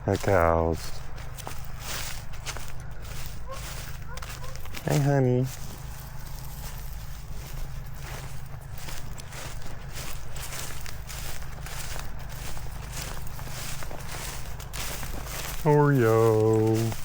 Hi, cows. Hey, honey. Oreo.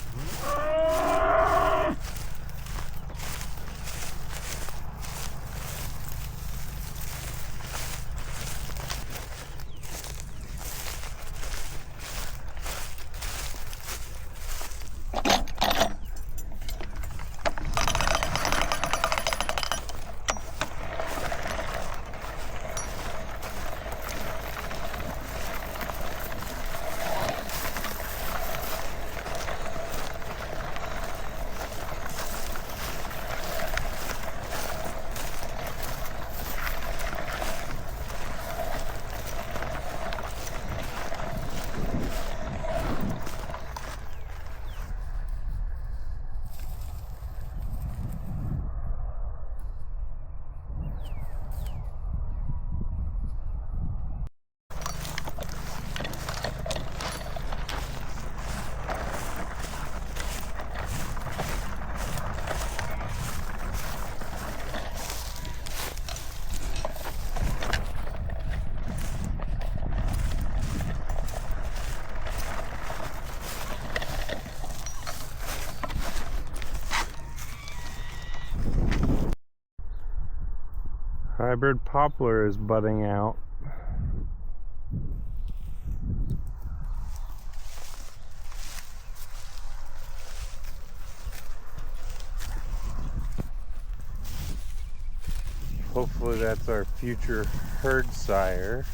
Hybrid poplar is budding out. Hopefully that's our future herd sire.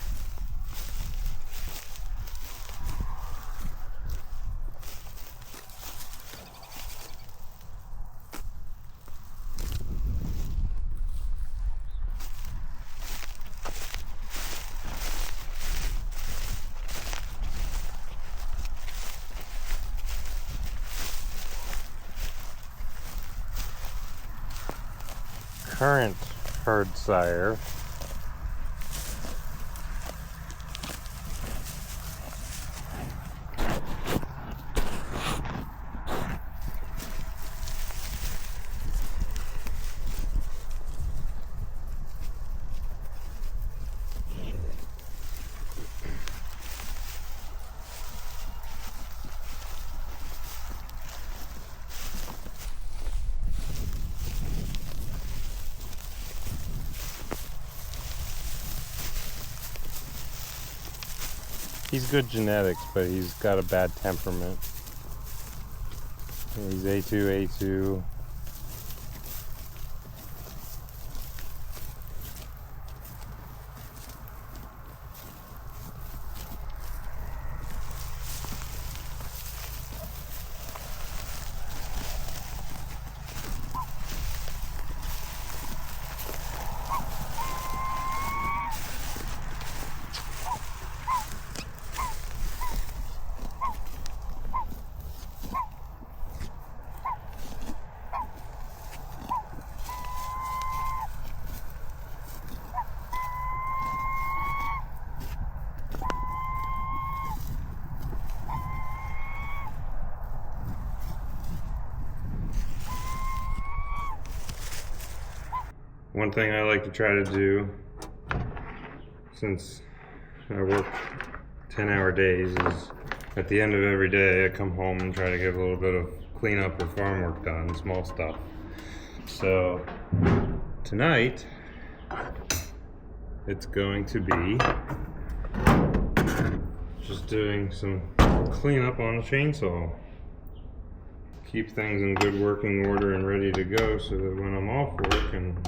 Current herd sire. He's good genetics, but he's got a bad temperament. He's A2. One thing I like to try to do, since I work 10-hour days, is at the end of every day I come home and try to get a little bit of cleanup or farm work done, small stuff. So tonight it's going to be just doing some cleanup on the chainsaw. Keep things in good working order and ready to go so that when I'm off work and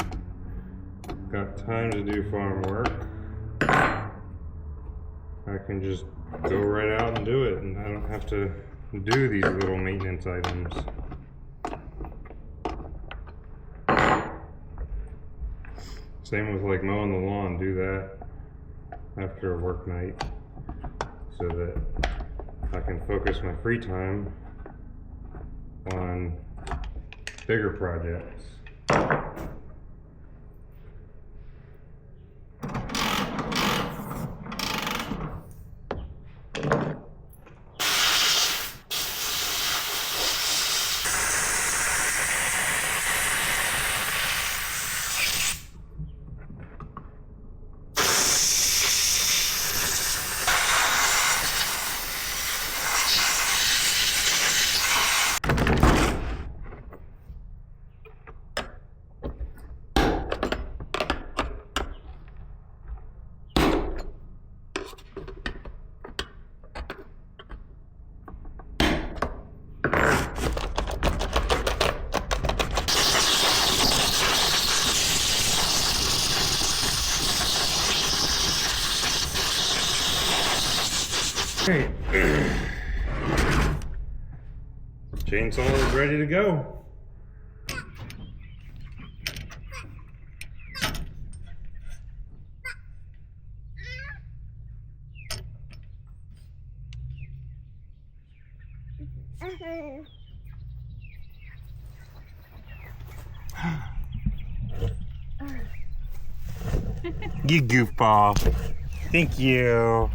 got time to do farm work, I can just go right out and do it, and I don't have to do these little maintenance items. Same with like mowing the lawn, do that after a work night so that I can focus my free time on bigger projects. Alright. Chainsaw is ready to go. You goofball. Thank you.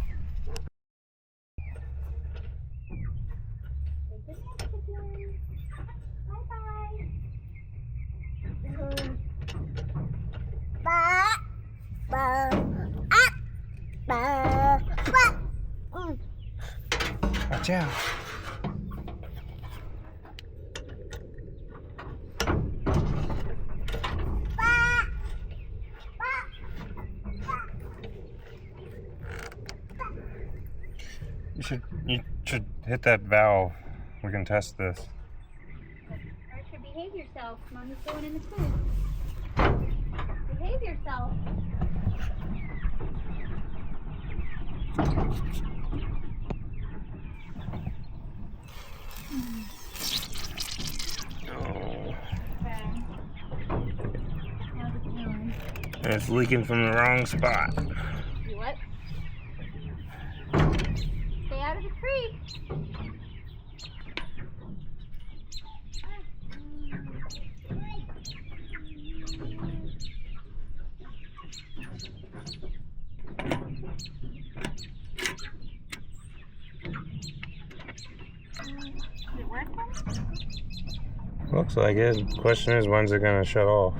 Watch out. You should hit that valve. We can test this. Archer, behave yourself. Mommy's going in the coop. Behave yourself. Oh. Okay. How's it doing? It's leaking from the wrong spot. Do what? Stay out of the creek. Is it working? Looks like it. Question is, when's it gonna shut off?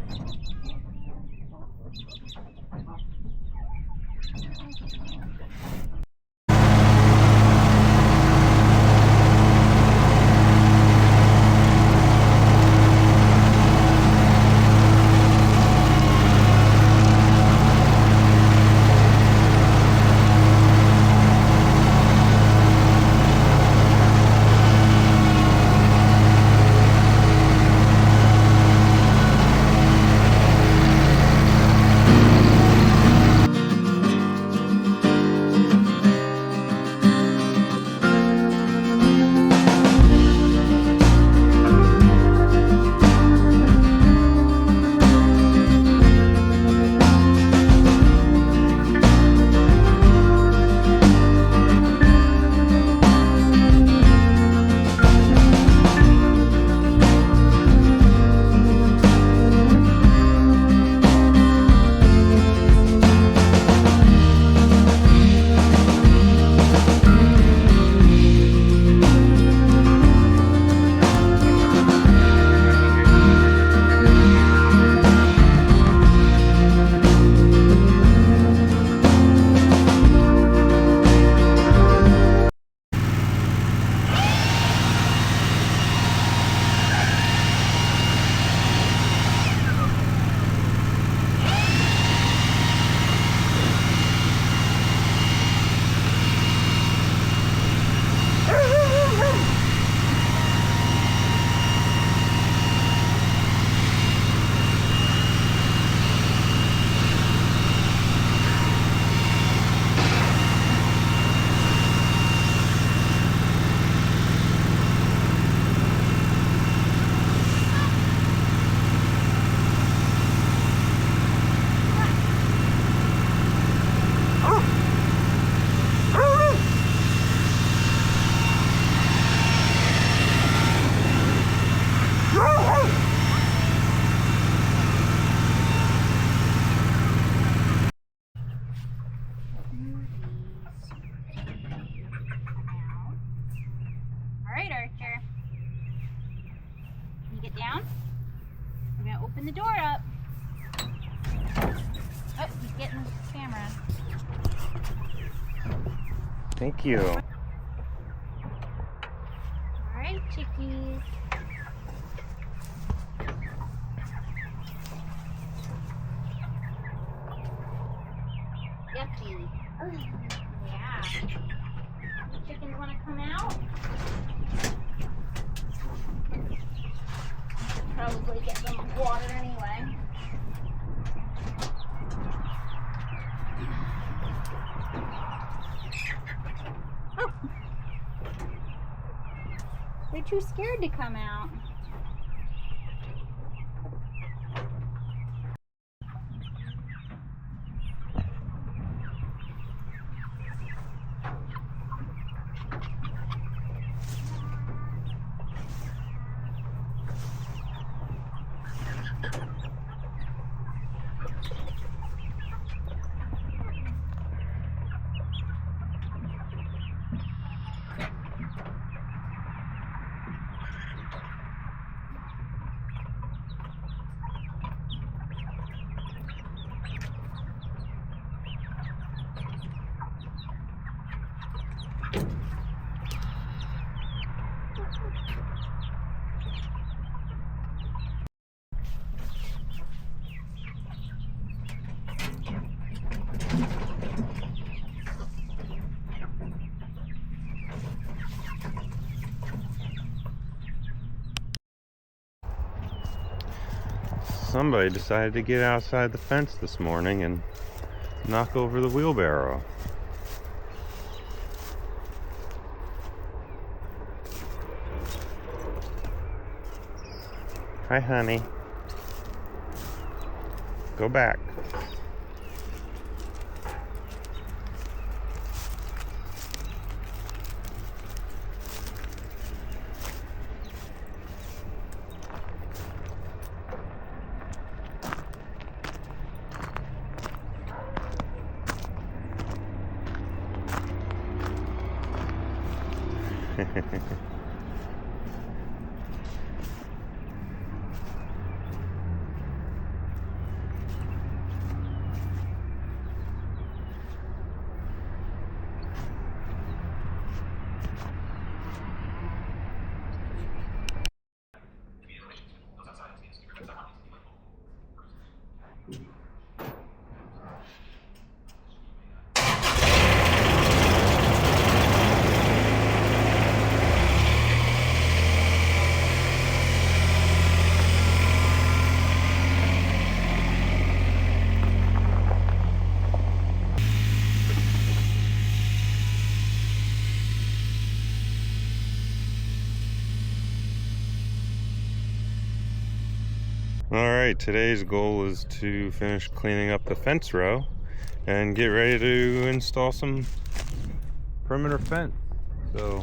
Alright, Archer. Can you get down? I'm going to open the door up. Oh, he's getting the camera. Thank you. Alright, chickies. Yucky. Yeah. The chickens want to come out? Probably get them water anyway. Oh. They're too scared to come out. Somebody decided to get outside the fence this morning and knock over the wheelbarrow. Hi, honey. Go back. Alright, today's goal is to finish cleaning up the fence row and get ready to install some perimeter fence. So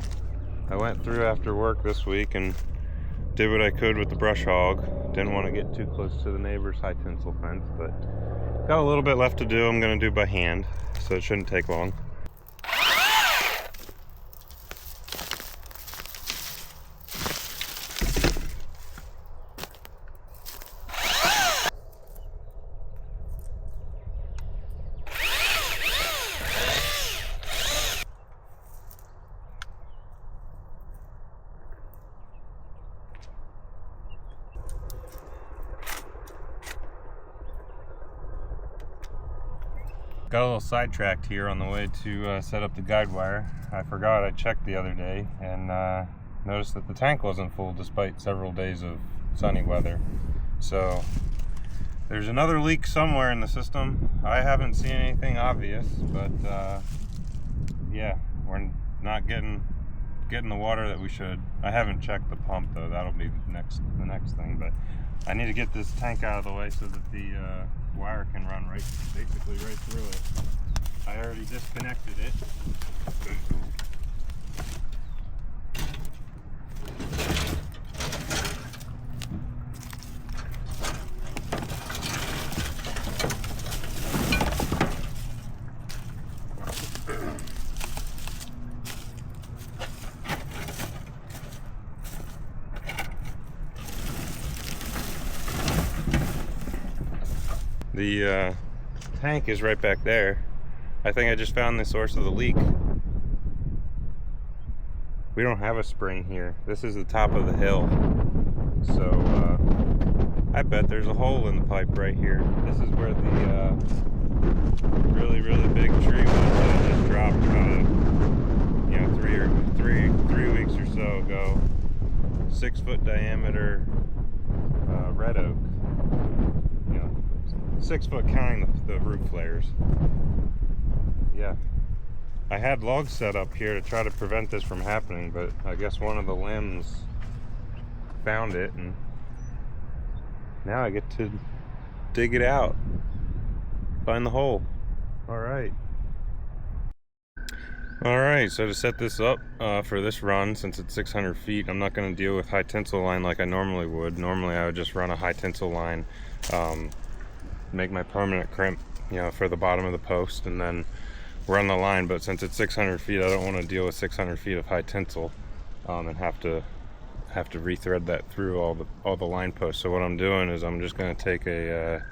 I went through after work this week and did what I could with the brush hog. Didn't want to get too close to the neighbor's high tensile fence, but got a little bit left to do. I'm going to do by hand, so it shouldn't take long. Got a little sidetracked here on the way to set up the guide wire. I forgot, I checked the other day and noticed that the tank wasn't full despite several days of sunny weather. So there's another leak somewhere in the system. I haven't seen anything obvious, but yeah, we're not getting the water that we should. I haven't checked the pump though. That'll be the next thing, but I need to get this tank out of the way so that the wire can run basically right through it. I already disconnected it. The tank is right back there. I think I just found the source of the leak. We don't have a spring here. This is the top of the hill. So I bet there's a hole in the pipe right here. This is where the really big tree was that just dropped about 3 weeks or so ago. 6-foot diameter red oak. 6 foot counting the roof flares. Yeah, I had logs set up here to try to prevent this from happening, but I guess one of the limbs found it, and now I get to dig it out, find the hole. All right, so to set this up for this run, since it's 600 feet, I'm not going to deal with high tensile line like I normally would. Normally I would just run a high tensile line, make my permanent crimp, you know, for the bottom of the post, and then run the line. But since it's 600 feet, I don't want to deal with 600 feet of high tensile and have to rethread that through all the line posts. So what I'm doing is I'm just going to take a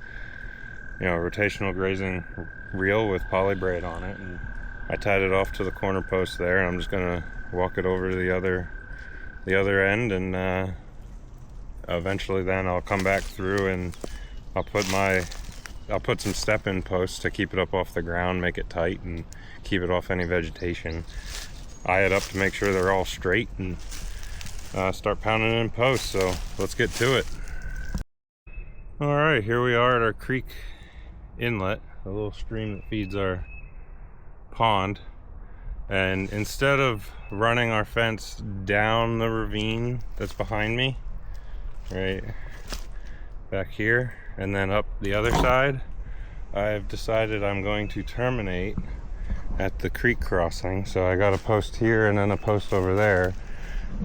rotational grazing reel with poly braid on it, and I tied it off to the corner post there, and I'm just going to walk it over to the other end, and eventually then I'll come back through and I'll put some step-in posts to keep it up off the ground, make it tight, and keep it off any vegetation. Eye it up to make sure they're all straight, and start pounding it in post. So let's get to it. All right, here we are at our creek inlet, a little stream that feeds our pond. And instead of running our fence down the ravine that's behind me, right back here, and then up the other side, I've decided I'm going to terminate at the creek crossing. So I got a post here and then a post over there.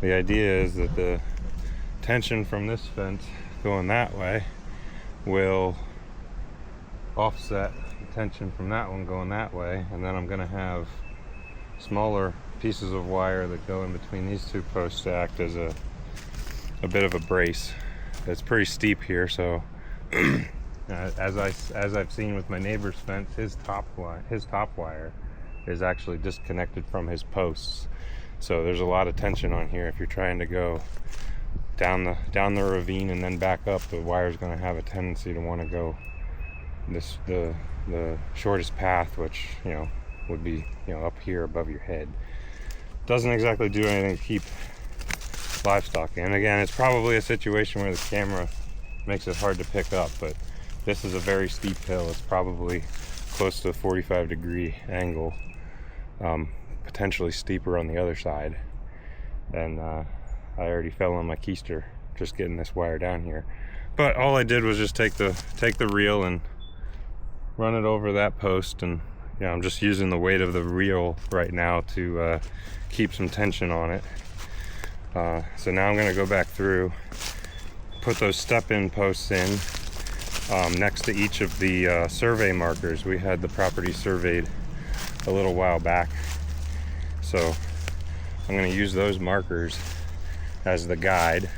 The idea is that the tension from this fence going that way will offset the tension from that one going that way, and then I'm going to have smaller pieces of wire that go in between these two posts to act as a bit of a brace. It's pretty steep here, so as I've seen with my neighbor's fence, his top wire is actually disconnected from his posts. So there's a lot of tension on here. If you're trying to go down the ravine and then back up, the wire's going to have a tendency to want to go the shortest path, which would be up here above your head. Doesn't exactly do anything to keep livestock in. Again, it's probably a situation where the camera makes it hard to pick up, but this is a very steep hill. It's probably close to a 45-degree angle, potentially steeper on the other side, and I already fell on my keister just getting this wire down here. But all I did was just take the reel and run it over that post, and I'm just using the weight of the reel right now to keep some tension on it. So now I'm going to go back through, put those step-in posts in next to each of the survey markers. We had the property surveyed a little while back, so I'm going to use those markers as the guide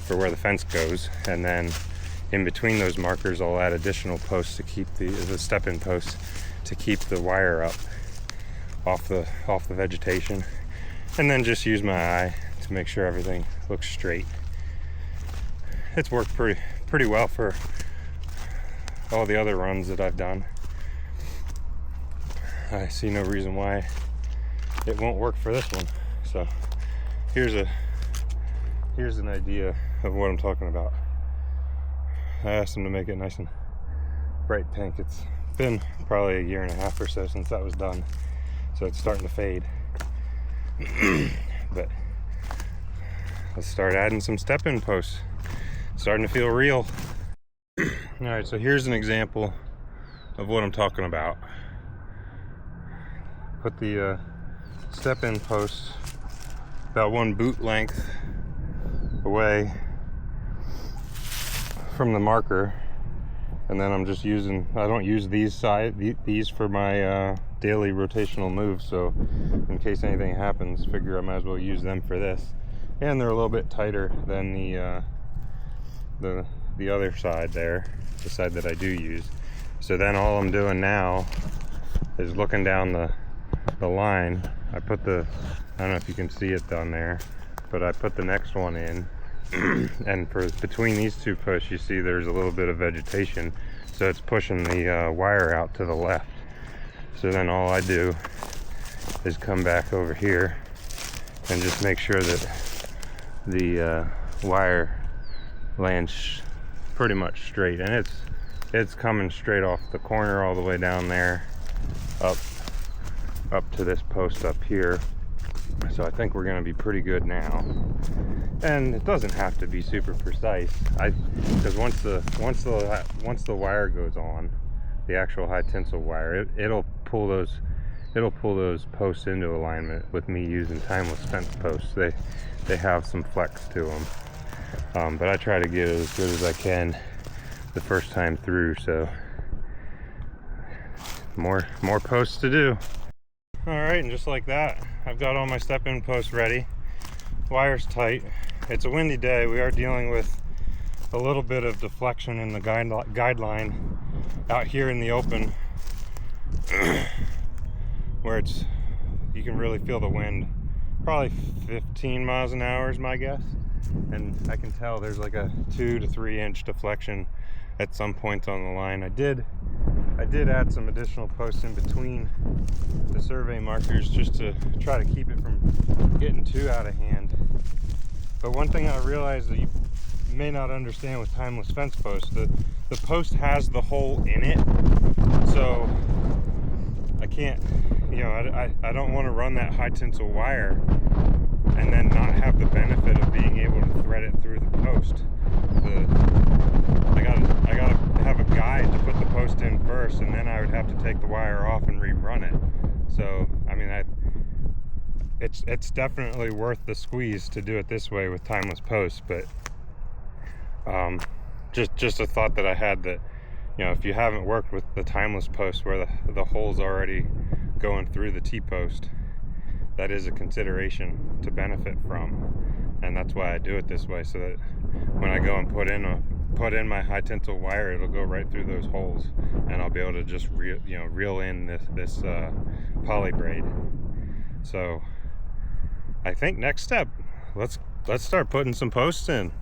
for where the fence goes, and then in between those markers I'll add additional posts to keep the step-in posts to keep the wire up off the vegetation, and then just use my eye to make sure everything looks straight. It's worked pretty well for all the other runs that I've done. I see no reason why it won't work for this one. So here's an idea of what I'm talking about. I asked them to make it nice and bright pink. It's been probably a year and a half or so since that was done, so it's starting to fade. But let's start adding some step-in posts. Starting to feel real. Alright, so here's an example of what I'm talking about. Put the step-in post about one boot length away from the marker, and then I'm just I don't use these for my daily rotational moves, so in case anything happens, figure I might as well use them for this. And they're a little bit tighter than the other side there, the side that I do use. So then all I'm doing now is looking down the line. I don't know if you can see it down there, but I put the next one in, and between these two posts you see there's a little bit of vegetation, so it's pushing the wire out to the left. So then all I do is come back over here and just make sure that the wire lands pretty much straight, and it's coming straight off the corner all the way down there, up up to this post up here. So I think we're going to be pretty good now. And it doesn't have to be super precise. Because once the wire goes on, the actual high tensile wire, it'll pull those posts into alignment with me using timeless fence posts. They have some flex to them. But I try to get it as good as I can the first time through, so more posts to do. All right, and just like that, I've got all my step-in posts ready. Wire's tight. It's a windy day. We are dealing with a little bit of deflection in the guideline out here in the open, where you can really feel the wind. Probably 15 miles an hour is my guess. And I can tell there's like a 2 to 3 inch deflection at some points on the line. I did add some additional posts in between the survey markers just to try to keep it from getting too out of hand. But one thing I realized that you may not understand with timeless fence posts, the post has the hole in it, so I can't, I don't want to run that high tensile wire and then not have the benefit of being able to thread it through the post. I gotta have a guide to put the post in first, and then I would have to take the wire off and rerun it. So I mean, it's definitely worth the squeeze to do it this way with timeless posts. But just a thought that I had, that if you haven't worked with the timeless post where the hole's already going through the T-post, that is a consideration to benefit from. And that's why I do it this way, so that when I go and put in my high tensile wire, it'll go right through those holes, and I'll be able to just reel in this poly braid. So I think next step, let's start putting some posts in.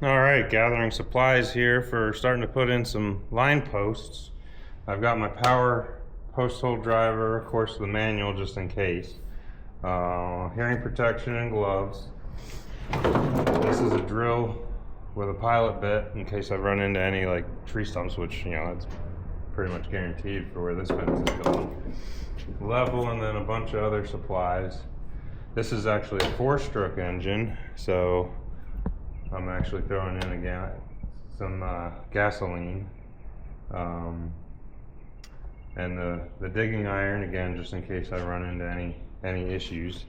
All right, gathering supplies here for starting to put in some line posts. I've got my power post hole driver, of course the manual just in case. Hearing protection and gloves. This is a drill with a pilot bit in case I run into any like tree stumps, which it's pretty much guaranteed for where this fence is going. Level, and then a bunch of other supplies. This is actually a 4-stroke engine, so I'm actually throwing in again some gasoline, and the digging iron again, just in case I run into any issues.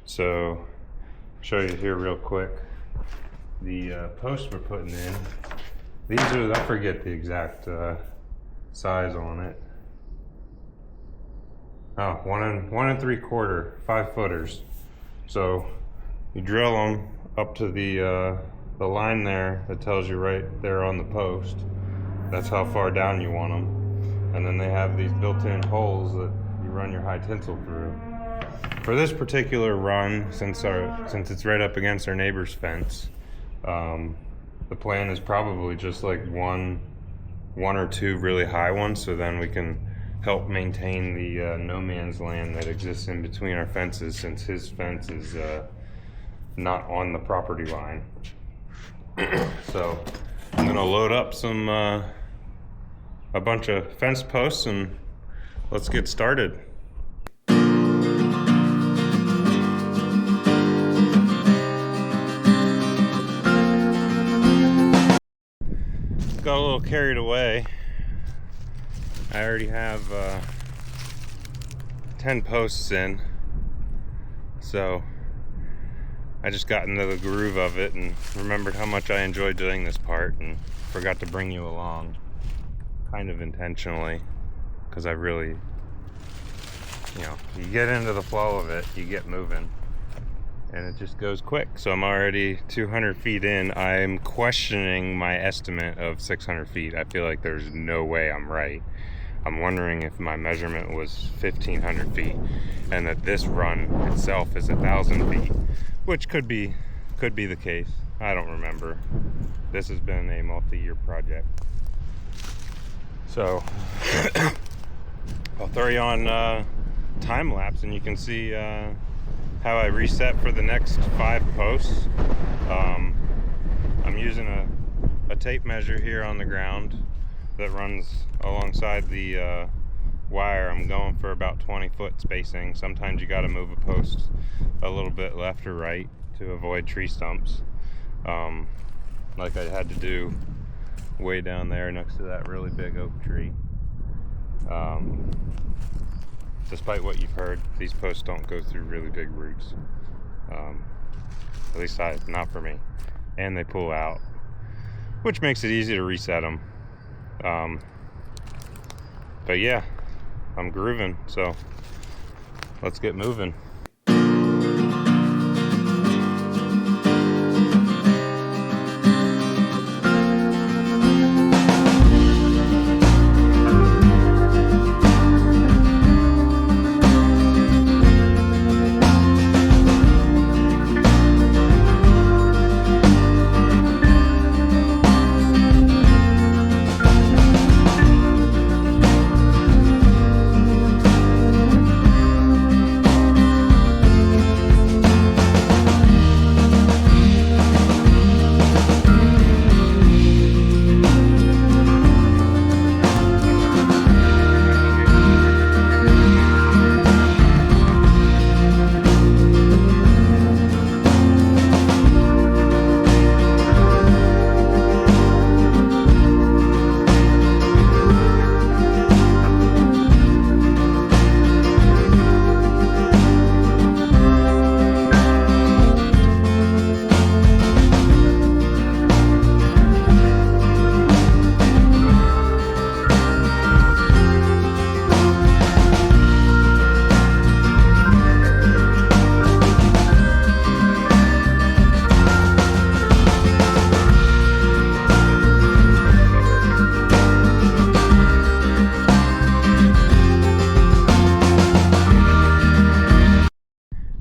So I'll show you here real quick the posts we're putting in. These are, I forget the exact size on it. Oh, 1 3/4 5-footers. So you drill them up to the line there that tells you right there on the post. That's how far down you want them. And then they have these built-in holes that you run your high tensile through. For this particular run, since it's right up against our neighbor's fence, the plan is probably just like one or two really high ones, so then we can help maintain the no man's land that exists in between our fences, since his fence is not on the property line. So I'm gonna load up a bunch of fence posts and let's get started. Got a little carried away. I already have 10 posts in, so I just got into the groove of it and remembered how much I enjoyed doing this part and forgot to bring you along, kind of intentionally, because I really, you get into the flow of it, you get moving, and it just goes quick. So I'm already 200 feet in. I'm questioning my estimate of 600 feet. I feel like there's no way I'm right. I'm wondering if my measurement was 1,500 feet and that this run itself is 1,000 feet, which could be the case. I don't remember. This has been a multi-year project. So I'll throw you on time lapse and you can see how I reset for the next 5 posts. I'm using a tape measure here on the ground that runs alongside the wire. I'm going for about 20-foot spacing. Sometimes you got to move a post a little bit left or right to avoid tree stumps, like I had to do way down there next to that really big oak tree. Despite what you've heard, these posts don't go through really big roots. At least not for me. And they pull out, which makes it easy to reset them. But yeah, I'm grooving, so let's get moving.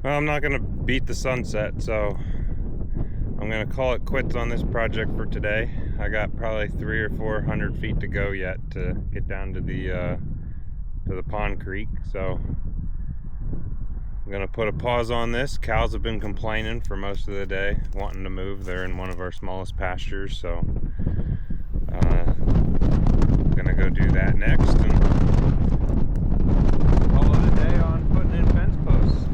Well, I'm not gonna beat the sunset, so I'm gonna call it quits on this project for today. I got probably 300 or 400 feet to go yet to get down to the pond creek, so I'm gonna put a pause on this. Cows have been complaining for most of the day, wanting to move. They're in one of our smallest pastures, so I'm gonna go do that next and call it a day on putting in fence posts.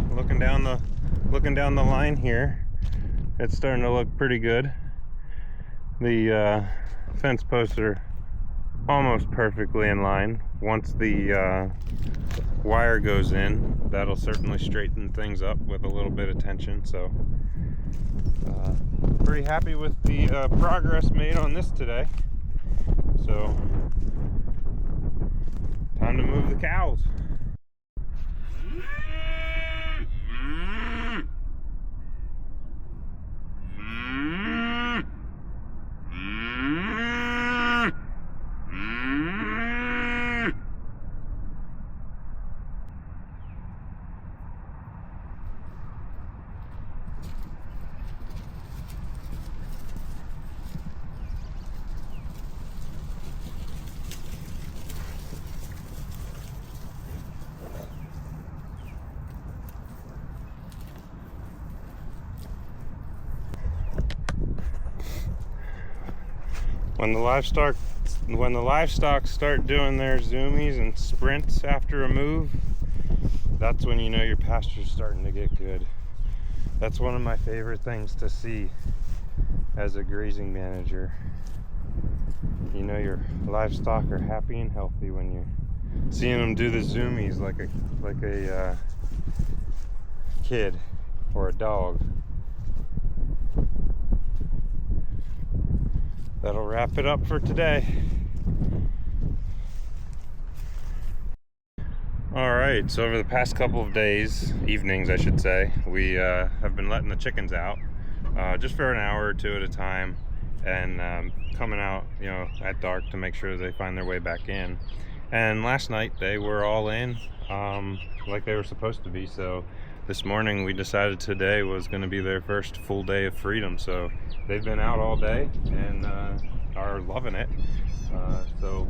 Looking down the line here, it's starting to look pretty good. The fence posts are almost perfectly in line. Once the wire goes in, that'll certainly straighten things up with a little bit of tension. So pretty happy with the progress made on this today. So time to move the cows. When the livestock start doing their zoomies and sprints after a move, that's when you know your pasture's starting to get good. That's one of my favorite things to see as a grazing manager. You know your livestock are happy and healthy when you're seeing them do the zoomies like a kid or a dog. That'll wrap it up for today. Alright, so over the past couple of days, evenings I should say, we have been letting the chickens out just for an hour or two at a time, and coming out, you know, at dark to make sure they find their way back in. And last night they were all in like they were supposed to be, so this morning we decided today was going to be their first full day of freedom. So they've been out all day and are loving it. So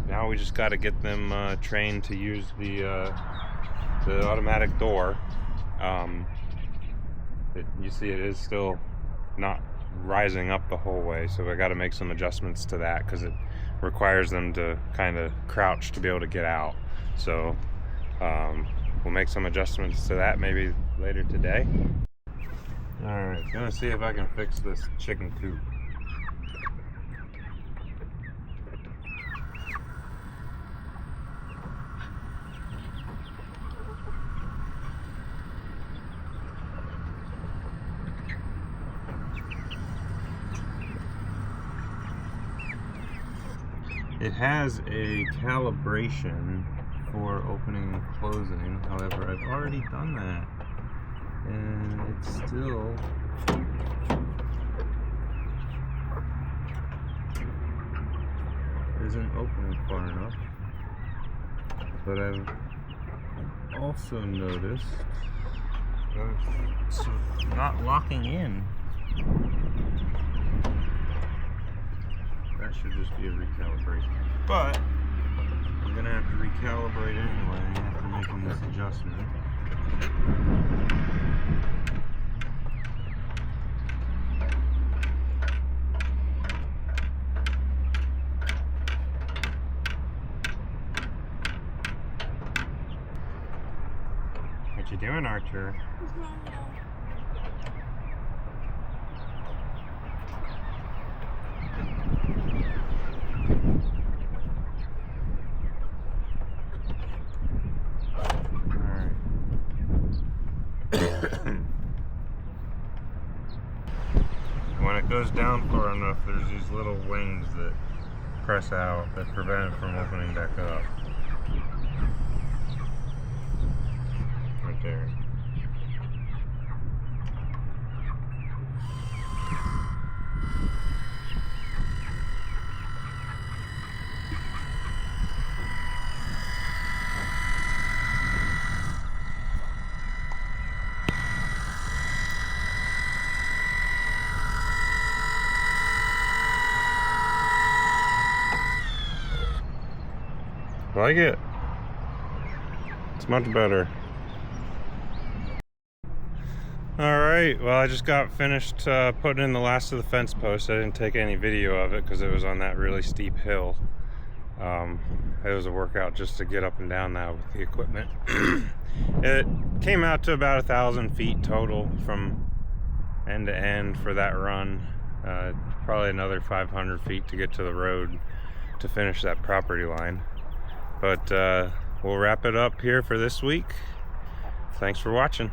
now we just got to get them trained to use the automatic door. You see it is still not rising up the whole way, so I got to make some adjustments to that because it requires them to kind of crouch to be able to get out. So we'll make some adjustments to that maybe later today. Alright, gonna see if I can fix this chicken coop. It has a calibration for opening and closing, however I've already done that and it still isn't opening far enough. But I've also noticed that it's not locking in. That should just be a recalibration. But I'm gonna have to recalibrate anyway after making this adjustment. What you doing, Archer? When it goes down far enough, there's these little wings that press out that prevent it from opening back up. Right there. Like it? It's much better. Alright, well I just got finished putting in the last of the fence posts. I didn't take any video of it because it was on that really steep hill. It was a workout just to get up and down that with the equipment. It came out to about 1,000 feet total from end to end for that run. Probably another 500 feet to get to the road to finish that property line. But we'll wrap it up here for this week. Thanks for watching.